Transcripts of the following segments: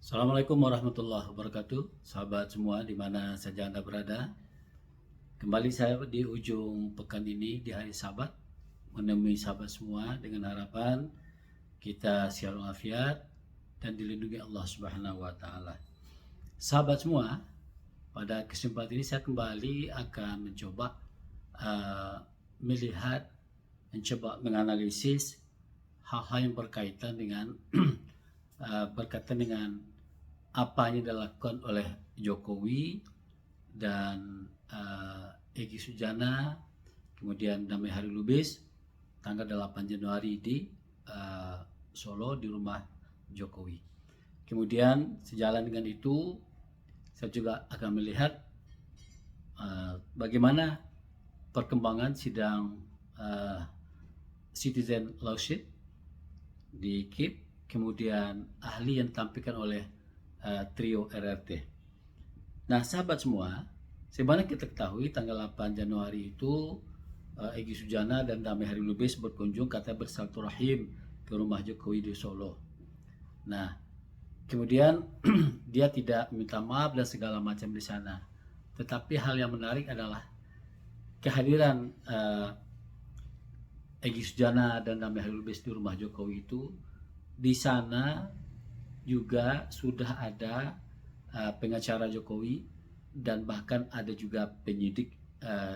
Assalamualaikum warahmatullahi wabarakatuh, sahabat semua di mana saja Anda berada. Kembali saya di ujung pekan ini di hari Sabat menemui sahabat semua dengan harapan kita sehat walafiat dan dilindungi Allah Subhanahu wa taala. Sahabat semua, pada kesempatan ini saya kembali akan mencoba mencoba menganalisis hal-hal yang berkaitan dengan apa yang dilakukan oleh Jokowi dan Egy Sujana, kemudian Damai Hari Lubis tanggal 8 Januari di Solo di rumah Jokowi. Kemudian sejalan dengan itu saya juga akan melihat bagaimana perkembangan sidang citizen lawsuit di KIP, kemudian ahli yang ditampilkan oleh trio RRT. Nah, sahabat semua, sebagaimana kita ketahui tanggal 8 Januari itu Egy Sujana dan Damai Hari Lubis berkunjung katanya bersilaturahim ke rumah Jokowi di Solo. Nah, kemudian dia tidak minta maaf dan segala macam di sana. Tetapi hal yang menarik adalah kehadiran Egy Sujana dan Damai Hari Lubis di rumah Jokowi itu. Di sana juga sudah ada pengacara Jokowi dan bahkan ada juga penyidik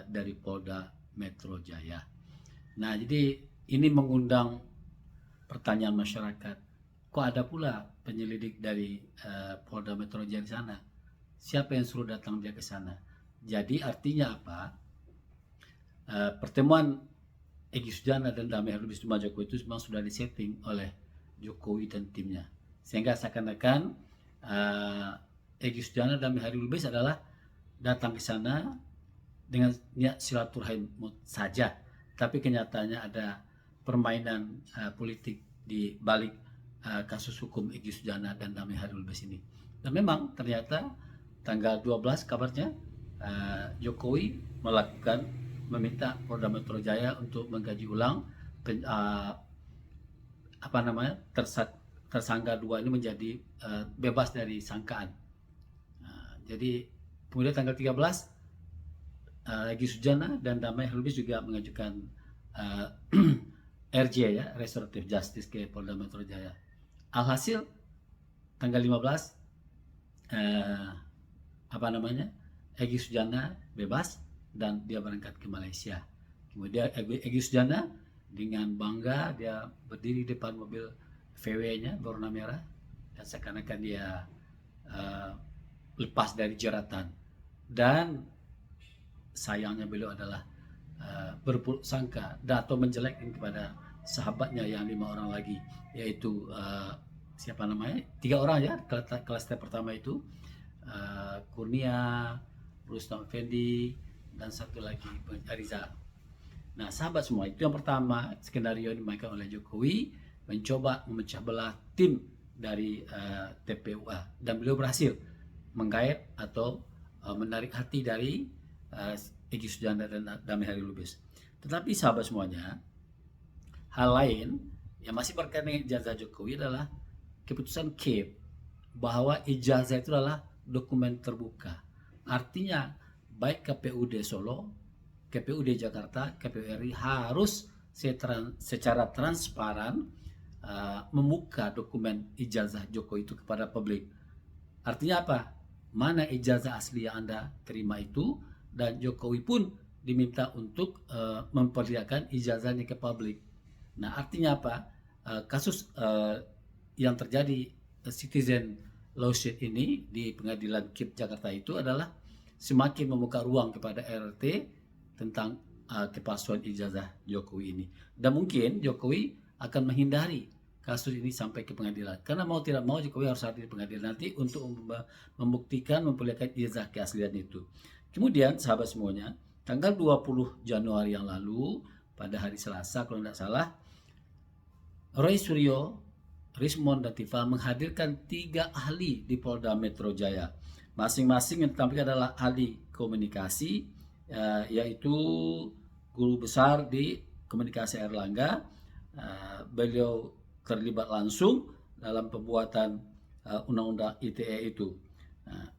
dari Polda Metro Jaya. Nah, jadi ini mengundang pertanyaan masyarakat. Kok ada pula penyelidik dari Polda Metro Jaya di sana? Siapa yang suruh datang dia ke sana? Jadi artinya apa? Pertemuan Egy Sujana dan Damai Hari Lubis di rumah Jokowi itu memang sudah disetting oleh Jokowi dan timnya, sehingga seakan-akan Egy Sujana dan Damai Hari Lubis adalah datang ke sana dengan niat silaturahim saja, tapi kenyataannya ada permainan politik di balik kasus hukum Egy Sujana dan Damai Hari Lubis ini. Dan memang ternyata tanggal 12 kabarnya Jokowi meminta Polda Metro Jaya untuk mengkaji ulang tersangka dua ini menjadi bebas dari sangkaan. Jadi kemudian tanggal 13 Egy Sujana dan Damai Hari Lubis juga mengajukan RJ ya, Restoratif Justice ke Polda Metro Jaya. Alhasil tanggal 15 Egy Sujana bebas dan dia berangkat ke Malaysia. Kemudian Egy Sujana dengan bangga dia berdiri di depan mobil VW-nya berwarna merah dan seakan-akan dia lepas dari jeratan. Dan sayangnya beliau adalah berburuk sangka atau menjelekkan kepada sahabatnya yang 5 orang lagi, yaitu 3 orang ya, klaster pertama itu Kurnia, Rustam Effendi, dan satu lagi Ariza. Nah, sahabat semua, itu yang pertama skenario yang dimainkan oleh Jokowi, mencoba memecah belah tim dari TPUA, dan beliau berhasil menggait atau menarik hati dari Egy Sujana dan Damai Hari Lubis. Tetapi sahabat semuanya, hal lain yang masih berkaitan dengan ijazah Jokowi adalah keputusan KIP bahwa ijazah itu adalah dokumen terbuka. Artinya baik KPUD Solo, KPUD Jakarta, KPU RI harus secara transparan membuka dokumen ijazah Jokowi itu kepada publik. Artinya apa? Mana ijazah asli yang Anda terima itu, dan Jokowi pun diminta untuk memperlihatkan ijazahnya ke publik. Nah, artinya apa? Kasus yang terjadi citizen lawsuit ini di pengadilan KIP Jakarta itu adalah semakin membuka ruang kepada RRT tentang kepalsuan ijazah Jokowi ini. Dan mungkin Jokowi akan menghindari kasus ini sampai ke pengadilan, karena mau tidak mau Jokowi harus hadir di pengadilan nanti untuk membuktikan, memperlihatkan ijazah keaslian itu. Kemudian sahabat semuanya, tanggal 20 Januari yang lalu pada hari Selasa kalau tidak salah, Roy Suryo, Rismond dan Tifa menghadirkan 3 ahli di Polda Metro Jaya. Masing-masing yang ditampilkan adalah ahli komunikasi, yaitu guru besar di komunikasi Erlangga. Beliau terlibat langsung dalam pembuatan Undang-Undang ITE itu. Nah,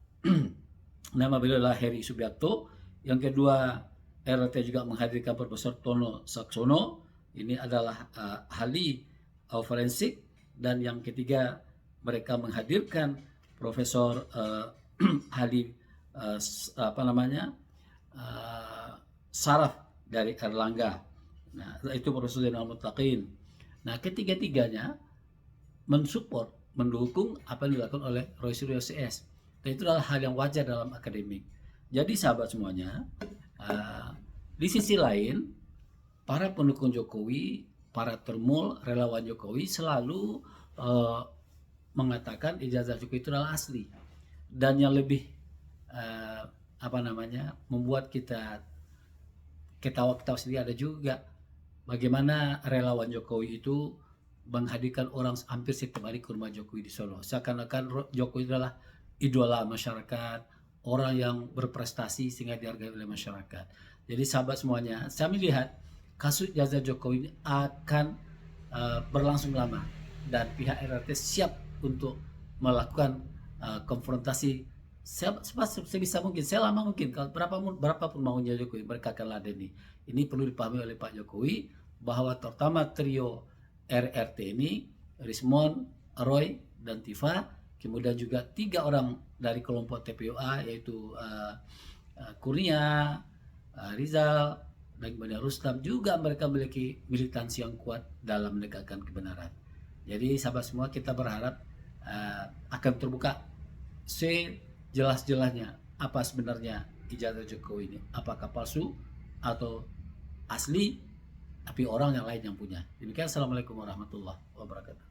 nama beliau adalah Heri Subiakto. Yang kedua, RRT juga menghadirkan Profesor Tono Saksono. Ini adalah ahli forensik. Dan yang ketiga, mereka menghadirkan Profesor ahli saraf dari Erlangga. Nah, itu Profesor Zainal Muttaqin. Nah, ketiga-tiganya mensupport, mendukung apa yang dilakukan oleh Roy Suryo CS. Dan itu adalah hal yang wajar dalam akademik. Jadi sahabat semuanya, di sisi lain, para pendukung Jokowi, para termul, relawan Jokowi selalu mengatakan ijazah Jokowi itu adalah asli. Dan yang lebih membuat kita ketawa-ketawa sendiri ada juga bagaimana relawan Jokowi itu menghadirkan orang hampir setiap hari ke rumah Jokowi di Solo. Seakan-akan Jokowi adalah idola masyarakat, orang yang berprestasi sehingga dihargai oleh masyarakat. Jadi sahabat semuanya, saya melihat kasus ijazah Jokowi ini akan berlangsung lama dan pihak RRT siap untuk melakukan konfrontasi sebisa mungkin, selama mungkin, berapapun maunya Jokowi, mereka akan ladeni. Ini perlu dipahami oleh Pak Jokowi bahwa terutama trio RRT ini, Rismon, Roy, dan Tifa, kemudian juga 3 orang dari kelompok TPOA yaitu Kurnia, Rizal, dan kemudian Rustam, juga mereka memiliki militansi yang kuat dalam menegakkan kebenaran. Jadi sahabat semua, kita berharap akan terbuka sejelas-jelasnya apa sebenarnya ijazah Jokowi ini, apakah palsu atau asli tapi orang yang lain yang punya. Demikian, assalamualaikum warahmatullahi wabarakatuh.